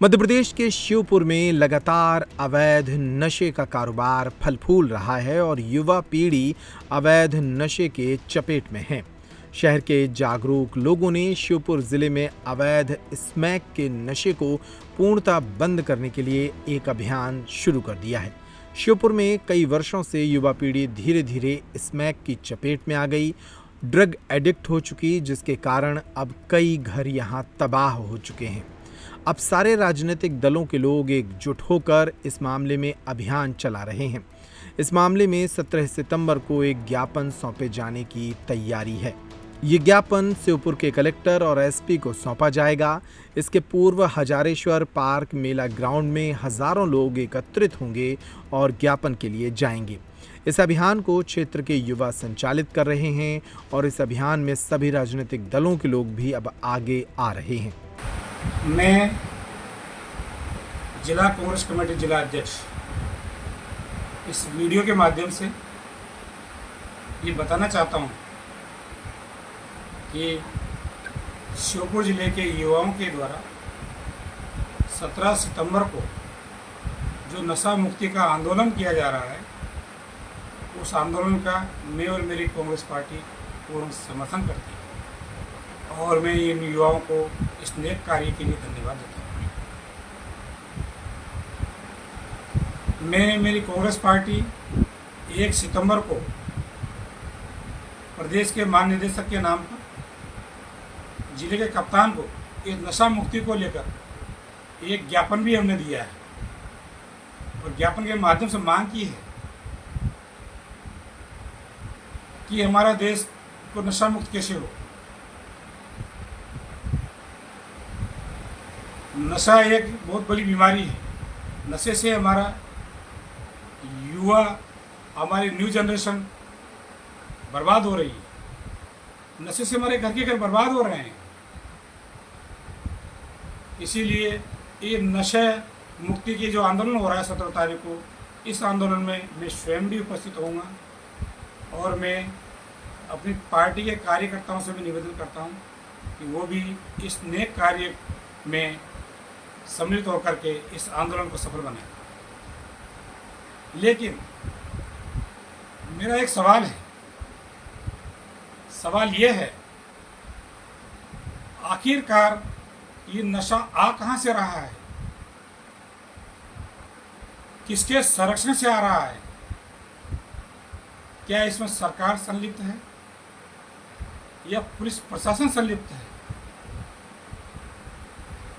मध्य प्रदेश के श्योपुर में लगातार अवैध नशे का कारोबार फल फूल रहा है और युवा पीढ़ी अवैध नशे के चपेट में है। शहर के जागरूक लोगों ने श्योपुर जिले में अवैध स्मैक के नशे को पूर्णतः बंद करने के लिए एक अभियान शुरू कर दिया है। श्योपुर में कई वर्षों से युवा पीढ़ी धीरे धीरे स्मैक की चपेट में आ गई, ड्रग एडिक्ट हो चुकी, जिसके कारण अब कई घर यहां तबाह हो चुके हैं। अब सारे राजनीतिक दलों के लोग एकजुट होकर इस मामले में अभियान चला रहे हैं। इस मामले में 17 सितंबर को एक ज्ञापन सौंपे जाने की तैयारी है। ये ज्ञापन श्योपुर के कलेक्टर और एसपी को सौंपा जाएगा। इसके पूर्व हजारेश्वर पार्क मेला ग्राउंड में हजारों लोग एकत्रित होंगे और ज्ञापन के लिए जाएंगे। इस अभियान को क्षेत्र के युवा संचालित कर रहे हैं और इस अभियान में सभी राजनीतिक दलों के लोग भी अब आगे आ रहे हैं। मैं जिला कांग्रेस कमेटी जिला अध्यक्ष इस वीडियो के माध्यम से ये बताना चाहता हूँ कि श्योपुर जिले के युवाओं के द्वारा 17 सितंबर को जो नशा मुक्ति का आंदोलन किया जा रहा है, उस आंदोलन का मैं और मेरी कांग्रेस पार्टी पूर्ण समर्थन करती है और मैं इन युवाओं को इस नेक कार्य के लिए धन्यवाद देता हूँ। मैं मेरी कांग्रेस पार्टी 1 सितंबर को प्रदेश के महानिदेशक के नाम पर जिले के कप्तान को इस नशा मुक्ति को लेकर एक ज्ञापन भी हमने दिया है और ज्ञापन के माध्यम से मांग की है कि हमारा देश को नशा मुक्त कैसे हो। नशा एक बहुत बड़ी बीमारी है। नशे से हमारा युवा, हमारी न्यू जनरेशन बर्बाद हो रही है। नशे से हमारे घर के घर बर्बाद हो रहे हैं। इसीलिए ये नशा मुक्ति की जो आंदोलन हो रहा है 17 तारीख को, इस आंदोलन में मैं स्वयं भी उपस्थित होऊंगा और मैं अपनी पार्टी के कार्यकर्ताओं से भी निवेदन करता हूं कि वो भी इस नेक कार्य में सम्मिलित होकर के इस आंदोलन को सफल बनाए। लेकिन मेरा एक सवाल है। सवाल ये है, आखिरकार ये नशा आ कहां से रहा है? किसके संरक्षण से आ रहा है? क्या इसमें सरकार संलिप्त है या पुलिस प्रशासन संलिप्त है?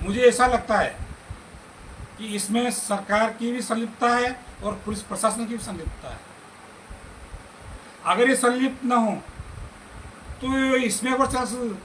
मुझे ऐसा लगता है कि इसमें सरकार की भी संलिप्तता है और पुलिस प्रशासन की भी संलिप्तता है। अगर ये संलिप्त न हो तो इसमें अगर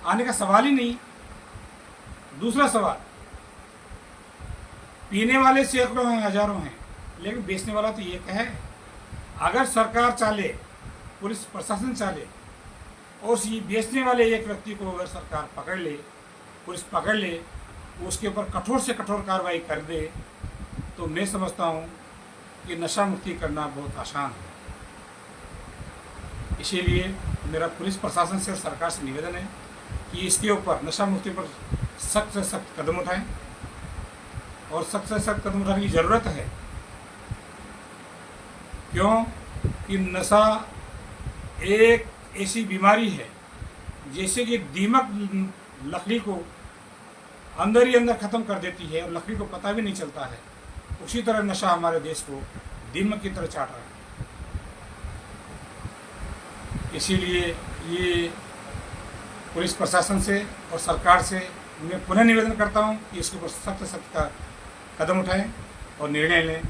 आने का सवाल ही नहीं। दूसरा सवाल, पीने वाले सैकड़ों हैं, हजारों हैं, लेकिन बेचने वाला तो एक है। अगर सरकार चाहे, पुलिस प्रशासन चाहे और ये बेचने वाले एक व्यक्ति को अगर सरकार पकड़ ले, पुलिस पकड़ ले, उसके ऊपर कठोर से कठोर कार्रवाई कर दे, तो मैं समझता हूँ कि नशा मुक्ति करना बहुत आसान है। इसीलिए मेरा पुलिस प्रशासन से, सरकार से निवेदन है कि इसके ऊपर, नशा मुक्ति पर सख्त से सख्त कदम उठाएं और सख्त से सख्त कदम उठाने की ज़रूरत है। क्यों कि नशा एक ऐसी बीमारी है जैसे कि दीमक लकड़ी को अंदर ही अंदर ख़त्म कर देती है और लकड़ी को पता भी नहीं चलता है। उसी तरह नशा हमारे देश को दीमक की तरह चाट रहा है। इसीलिए ये पुलिस प्रशासन से और सरकार से मैं पुनः निवेदन करता हूं कि इसके ऊपर सख्त से सख्त कदम उठाएं और निर्णय लें।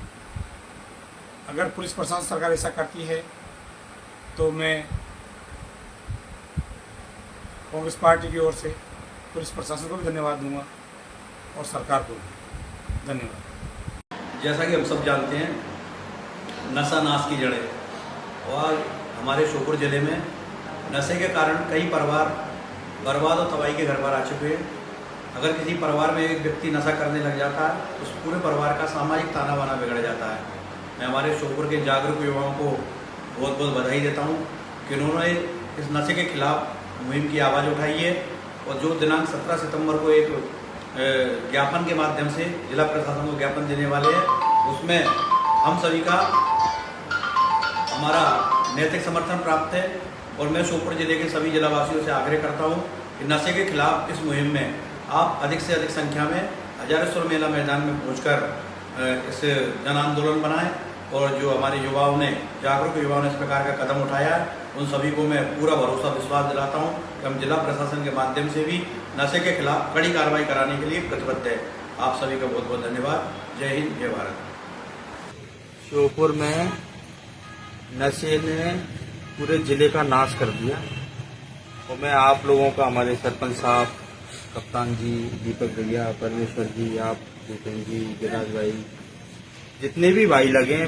अगर पुलिस प्रशासन, सरकार ऐसा करती है तो मैं कांग्रेस पार्टी की ओर से पुलिस प्रशासन को भी धन्यवाद दूंगा और सरकार को भी धन्यवाद। जैसा कि हम सब जानते हैं, नशा नाश की जड़ें, और हमारे श्योपुर जिले में नशे के कारण कई परिवार बर्बाद और तबाही के घर पर आ चुके हैं। अगर किसी परिवार में एक व्यक्ति नशा करने लग जाता है तो उस पूरे परिवार का सामाजिक ताना बाना बिगड़ जाता है। मैं हमारे श्योपुर के जागरूक युवाओं को बहुत बहुत बधाई देता हूँ कि उन्होंने इस नशे के खिलाफ मुहिम की आवाज़ उठाई है और जो दिनांक 17 सितंबर को एक ज्ञापन के माध्यम से जिला प्रशासन को ज्ञापन देने वाले हैं। उसमें हम सभी का हमारा नैतिक समर्थन प्राप्त है और मैं श्योपुर जिले के सभी जिलावासियों से आग्रह करता हूं कि नशे के खिलाफ इस मुहिम में आप अधिक से अधिक संख्या में हजारेश्वर मेला मैदान में पहुंचकर इस जन आंदोलन बनाएं और जो हमारे युवाओं ने जागरूक युवाओं ने इस प्रकार का कदम उठाया है उन सभी को मैं पूरा भरोसा विश्वास दिलाता हूं कि हम जिला प्रशासन के माध्यम से भी नशे के खिलाफ कड़ी कार्रवाई कराने के लिए प्रतिबद्ध है। आप सभी का बहुत बहुत धन्यवाद। जय हिंद, जय भारत। श्योपुर में नशे ने पूरे जिले का नाश कर दिया और मैं आप लोगों का, हमारे सरपंच साहब, कप्तान जी, दीपक भैया, परमेश्वर जी, आप भूपेन जी, गिरिराज भाई, जितने भी भाई लगे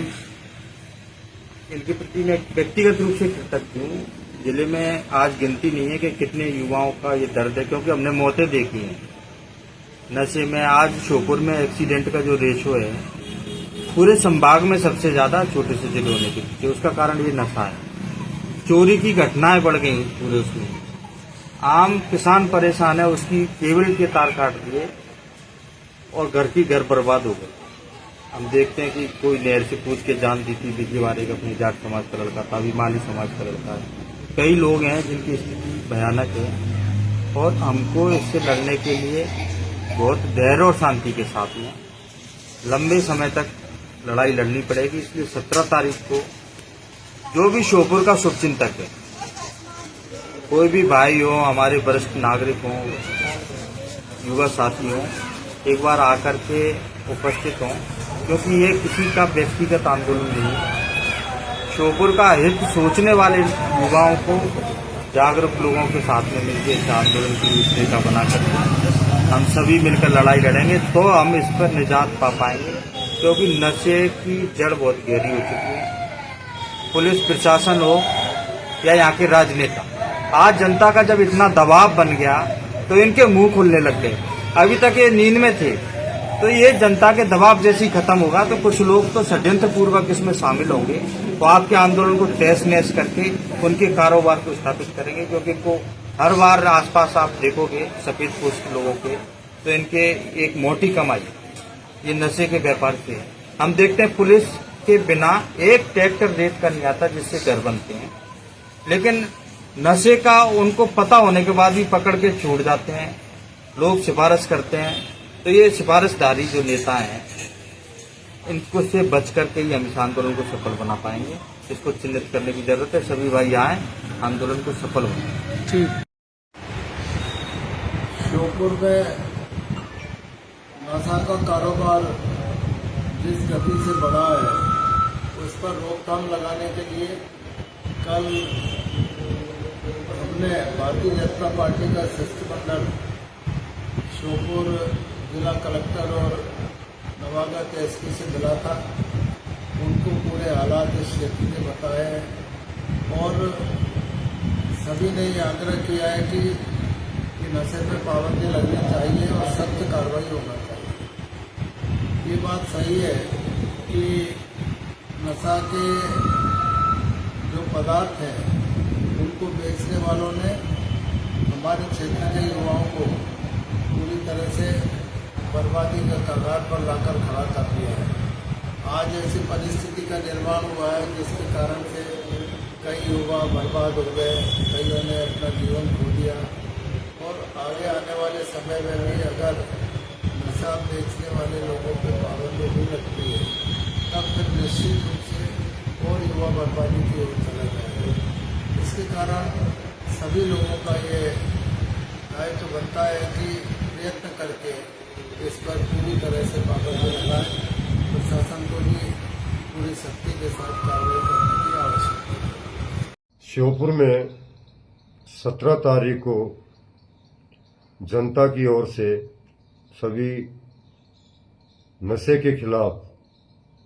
इनके प्रति मैं व्यक्तिगत रूप से कृतज्ञ हूँ। जिले में आज गिनती नहीं है कि कितने युवाओं का ये दर्द है, क्योंकि हमने मौतें देखी हैं नशे में। आज श्योपुर में एक्सीडेंट का जो रेशो है पूरे संभाग में सबसे ज्यादा छोटे से जिले होने के पीछे, उसका कारण ये नशा है। चोरी की घटनाएं बढ़ गई पूरे उसमें। आम किसान परेशान है, उसकी केबल के तार काट दिए और घर की घर बर्बाद हो गए। हम देखते हैं कि कोई नहर से कूद के जान दी थी बिजलीवाड़े का, अपने जाट समाज का लड़का था, अभी माली समाज का लड़का है। कई लोग हैं जिनकी स्थिति भयानक है और हमको इससे लड़ने के लिए बहुत धैर्य और शांति के साथ में लंबे समय तक लड़ाई लड़नी पड़ेगी। इसलिए 17 तारीख को जो भी श्योपुर का शुभचिंतक है, कोई भी भाई हो, हमारे वरिष्ठ नागरिक हो, युवा साथी हो, एक बार आकर के उपस्थित हों, क्योंकि ये किसी का व्यक्तिगत आंदोलन नहीं है। श्योपुर का हित सोचने वाले युवाओं को जागरूक लोगों के साथ में मिलकर इस आंदोलन की रूपरेखा बनाकर हम सभी मिलकर लड़ाई लड़ेंगे तो हम इस पर निजात पा पाएंगे, क्योंकि नशे की जड़ बहुत गहरी हो चुकी है। पुलिस प्रशासन हो या यहाँ के राजनेता, आज जनता का जब इतना दबाव बन गया तो इनके मुंह खुलने लग गए। अभी तक ये नींद में थे, तो ये जनता के दबाव जैसे ही खत्म होगा तो कुछ लोग तो षड्यंत्र पूर्वक इसमें शामिल होंगे, तो आपके आंदोलन को तहस नहस करके उनके कारोबार को स्थापित करेंगे। क्योंकि इनको हर बार आसपास आप देखोगे सफेद पोस्ट लोगों के, तो इनके एक मोटी कमाई ये नशे के व्यापार से है। हम देखते हैं पुलिस के बिना एक ट्रैक्टर रेट का नहीं आता जिससे घर बनते हैं, लेकिन नशे का उनको पता होने के बाद भी पकड़ के छोड़ जाते हैं, लोग सिफारिश करते हैं। तो ये सिफारिशधारी जो नेता हैं इनको से बच करके ही हम इस आंदोलन को सफल बना पाएंगे। इसको चिन्हित करने की जरूरत है। सभी भाई आए, आंदोलन को सफल बनाएं। ठीक। श्योपुर में नशा का कारोबार जिस गति से बढ़ा है उस पर रोकथाम लगाने के लिए कल हमने भारतीय जनता पार्टी का शिष्टमंडल श्योपुर जिला कलेक्टर और नवागत एसपी से मिला था। उनको पूरे हालात इस क्षेत्र के बताए हैं और सभी ने ये आग्रह किया है कि नशे पर पाबंदी लगनी चाहिए और सख्त कार्रवाई होना चाहिए। ये बात सही है कि नशा के जो पदार्थ हैं उनको बेचने वालों ने हमारे क्षेत्र के युवाओं को पूरी तरह से बर्बादी के कगार पर लाकर खड़ा कर दिया है। आज ऐसी परिस्थिति का निर्माण हुआ है जिसके कारण से कई युवा बर्बाद हो गए, कईयों ने अपना जीवन खो दिया और आगे आने वाले समय में भी अगर नशा बेचने वाले लोगों पर पाबंदी नहीं लगती है तब फिर निश्चित रूप से और युवा बर्बादी की ओर चला जाएगा। इसके कारण सभी लोगों का ये दायित्व बनता है कि प्रयत्न करके इस पर पूरी तरह से पाबंदी लगाएं। प्रशासन को भी पूरी सख्ती के साथ कार्रवाई करने की आवश्यकता है। श्योपुर में 17 तारीख को जनता की ओर से सभी नशे के खिलाफ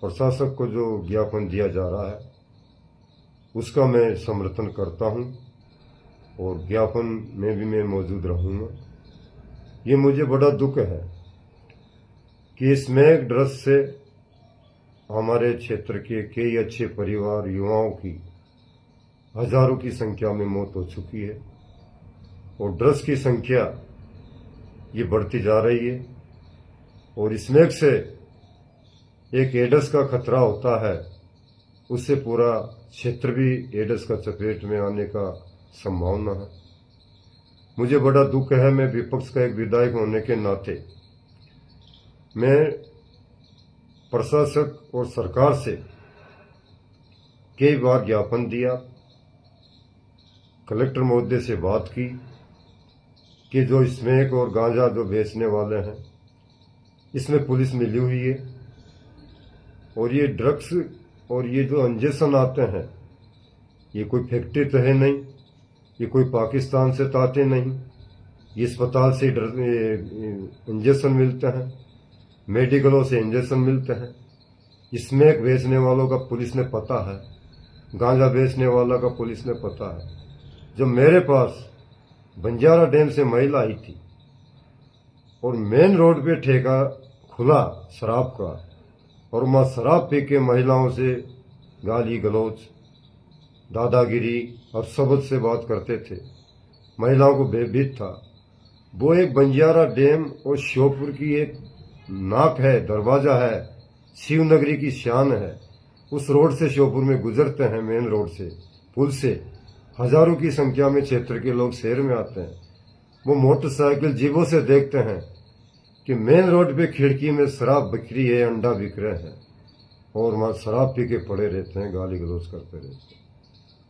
प्रशासक को जो ज्ञापन दिया जा रहा है उसका मैं समर्थन करता हूं और ज्ञापन में भी मैं मौजूद रहूंगा। ये मुझे बड़ा दुख है कि स्मैक ड्रग्स से हमारे क्षेत्र के कई अच्छे परिवार युवाओं की हजारों की संख्या में मौत हो चुकी है और ड्रग्स की संख्या ये बढ़ती जा रही है और स्मैक से एक एड्स का खतरा होता है, उससे पूरा क्षेत्र भी एड्स का चपेट में आने का संभावना है। मुझे बड़ा दुख है, मैं विपक्ष का एक विधायक होने के नाते मैं प्रशासक और सरकार से कई बार ज्ञापन दिया, कलेक्टर महोदय से बात की कि जो स्मैक और गांजा जो बेचने वाले हैं इसमें पुलिस मिली हुई है और ये ड्रग्स और ये जो इंजेक्शन आते हैं ये कोई फैक्ट्री तो है नहीं, ये कोई पाकिस्तान से तो आते नहीं, ये अस्पताल से इंजेक्शन मिलते हैं, मेडिकलों से इंजेक्शन मिलते हैं। स्मैक बेचने वालों का पुलिस ने पता है, गांजा बेचने वाला का पुलिस ने पता है। जब मेरे पास बंजारा डैम से महिला आई थी और मेन रोड पे ठेका खुला शराब का और वहां शराब पी के महिलाओं से गाली गलौज, दादागिरी और शब्द से बात करते थे, महिलाओं को बेभीत था। वो एक बंजारा डैम और श्योपुर की एक नाक है, दरवाजा है, शिवनगरी की शान है। उस रोड से श्योपुर में गुजरते हैं, मेन रोड से, पुल से हजारों की संख्या में क्षेत्र के लोग शहर में आते हैं। वो मोटरसाइकिल जीवों से देखते हैं कि मेन रोड पे खिड़की में शराब बिक्री है, अंडा बिक रहे हैं और वहां शराब पी के पड़े रहते हैं, गाली गलौज करते रहते हैं।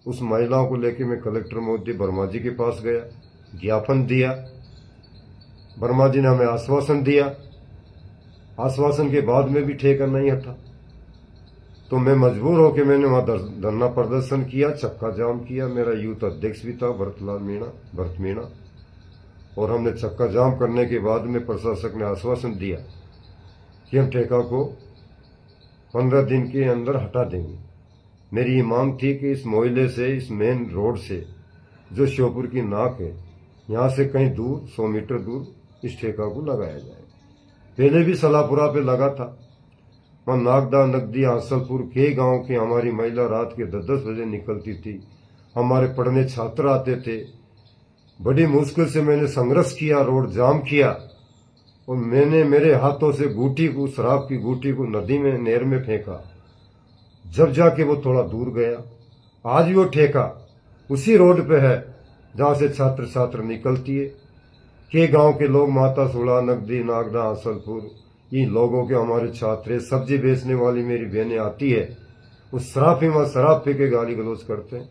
उस महिलाओं को लेकर मैं कलेक्टर महोदय वर्मा जी के पास गया, ज्ञापन दिया। वर्मा जी ने हमें आश्वासन दिया, आश्वासन के बाद में भी ठेका नहीं हटा तो मैं मजबूर होकर मैंने वहां धरना प्रदर्शन किया, चक्का जाम किया। मेरा यूथ अध्यक्ष भी था भरत मीणा और हमने चक्का जाम करने के बाद में प्रशासक ने आश्वासन दिया कि हम ठेका को 15 दिन के अंदर हटा देंगे। मेरी ये मांग थी कि इस मोहल्ले से, इस मेन रोड से जो श्योपुर की नाक है, यहाँ से कहीं दूर 100 मीटर दूर इस ठेका को लगाया जाए। पहले भी सलापुरा पे लगा था, वहां नागदा, नगदी, आंसलपुर के गांव की हमारी महिला रात के 10-10 बजे निकलती थी, हमारे पढ़ने छात्र आते थे। बड़ी मुश्किल से मैंने संघर्ष किया, रोड जाम किया और मैंने मेरे हाथों से गूटी को, शराब की गूटी को नदी में, नहर में फेंका। जब जाके वो थोड़ा दूर गया। आज भी वो ठेका उसी रोड पे है जहां से छात्र छात्र निकलती है। के गांव के लोग, माता सुड़ा, नगदी, नागदा, आंसलपुर, इन लोगों के हमारे छात्र, सब्जी बेचने वाली मेरी बहनें आती है, उस शराब पी के गाली गलौज करते हैं।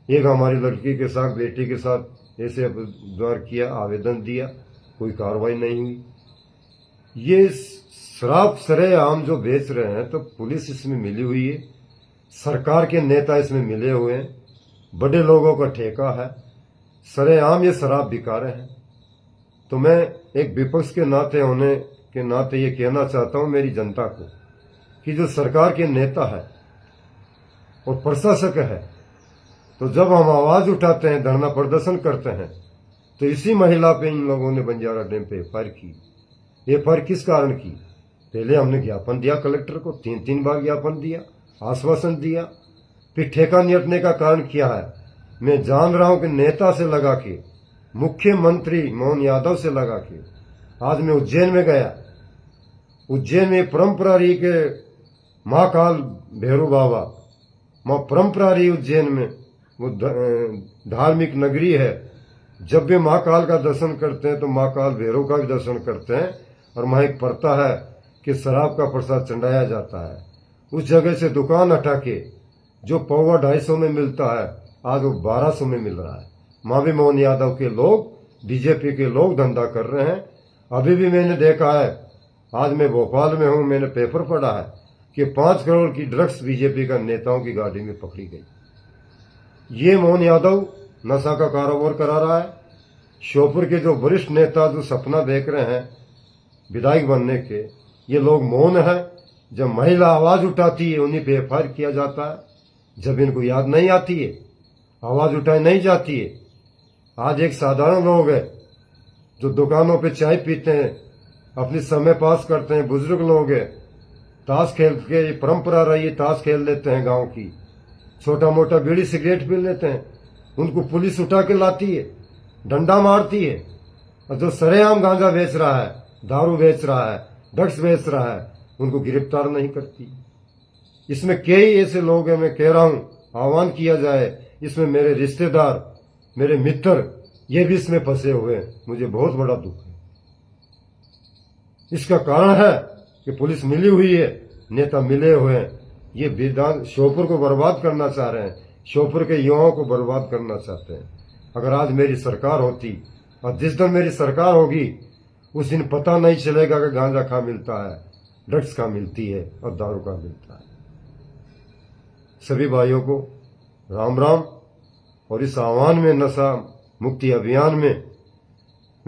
एक हमारी लड़की के साथ, बेटी के साथ ऐसे द्वार किया, आवेदन दिया, कोई कार्रवाई नहीं हुई। ये शराब सरेआम जो बेच रहे हैं तो पुलिस इसमें मिली हुई है, सरकार के नेता इसमें मिले हुए हैं, बड़े लोगों का ठेका है, सरेआम ये शराब बिका रहे हैं। तो मैं एक विपक्ष के नाते होने के नाते ये कहना चाहता हूं मेरी जनता को कि जो सरकार के नेता है और प्रशासक है, तो जब हम आवाज उठाते हैं, धरना प्रदर्शन करते हैं, तो इसी महिला पे इन लोगों ने बंजारा डैम पे एफआईआर की। एफआईआर किस कारण की? पहले हमने ज्ञापन दिया कलेक्टर को, 3 बार ज्ञापन दिया, आश्वासन दिया। फिर ठेका नहीं हटने का कारण क्या है? मैं जान रहा हूं कि नेता से लगा के, मुख्यमंत्री मोहन यादव से लगा के, आज मैं उज्जैन में गया। उज्जैन में परंपरा रही के महाकाल भैरव बाबा, वहां परंपरा रही उज्जैन में, वो धार्मिक नगरी है। जब भी महाकाल का दर्शन करते हैं तो महाकाल भैरव का भी दर्शन करते हैं और वहां एक प्रथा है कि शराब का प्रसाद चढ़ाया जाता है। उस जगह से दुकान हटा के जो पौवा 250 में मिलता है, आज वो 1200 में मिल रहा है। वहां भी मोहन यादव के लोग, बीजेपी के लोग धंधा कर रहे हैं। अभी भी मैंने देखा है, आज मैं भोपाल में हूं, मैंने पेपर पढ़ा है कि 5 करोड़ की ड्रग्स बीजेपी का नेताओं की गाड़ी में पकड़ी गई। ये मोहन यादव नशा का कारोबार करा रहा है। श्योपुर के जो वरिष्ठ नेता जो सपना देख रहे हैं विधायक बनने के, ये लोग मौन है। जब महिला आवाज उठाती है उन्हीं पे एफआईआर किया जाता है। जब इनको याद नहीं आती है, आवाज उठाई नहीं जाती है। आज एक साधारण लोग है जो दुकानों पे चाय पीते हैं, अपनी समय पास करते हैं, बुजुर्ग लोग हैं, ताश खेल के, ये परंपरा रही है, ताश खेल लेते हैं गांव की, छोटा मोटा बीड़ी सिगरेट पी लेते हैं। उनको पुलिस उठा के लाती है, डंडा मारती है। और जो सरेआम गांजा बेच रहा है, दारू बेच रहा है, ड्रग्स बेच रहा है, उनको गिरफ्तार नहीं करती। इसमें कई ऐसे लोग हैं, मैं कह रहा हूं, आह्वान किया जाए, इसमें मेरे रिश्तेदार, मेरे मित्र, ये भी इसमें फंसे हुए हैं। मुझे बहुत बड़ा दुख है। इसका कारण है कि पुलिस मिली हुई है, नेता मिले हुए हैं। ये विधान श्योपुर को बर्बाद करना चाह रहे हैं, श्योपुर के युवाओं को बर्बाद करना चाहते हैं। अगर आज मेरी सरकार होती और जिस दिन मेरी सरकार होगी उस दिन पता नहीं चलेगा कि गांजा कहाँ मिलता है, ड्रग्स कहाँ मिलती है और दारू कहाँ मिलता है। सभी भाइयों को राम राम। और इस आह्वान में, नशा मुक्ति अभियान में,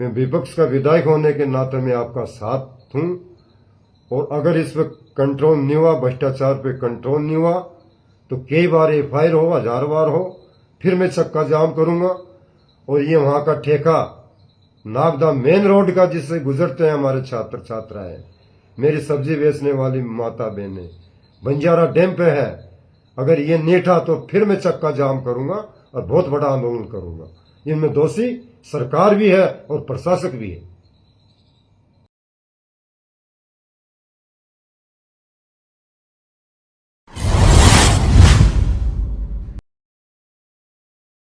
मैं विपक्ष का विधायक होने के नाते में आपका साथ हूं। और अगर इस पर कंट्रोल नहीं हुआ, भ्रष्टाचार पे कंट्रोल नहीं हुआ, तो कई बार एफआईआर हो, 1000 बार हो, फिर मैं चक्का जाम करूंगा। और ये वहां का ठेका नागदा मेन रोड का, जिससे गुजरते हैं हमारे छात्र छात्राएं, मेरी सब्जी बेचने वाली माता बहनें, बंजारा डैम पे है, अगर ये नहीं था तो फिर मैं चक्का जाम करूंगा और बहुत बड़ा आंदोलन करूंगा। इनमें दोषी सरकार भी है और प्रशासक भी है।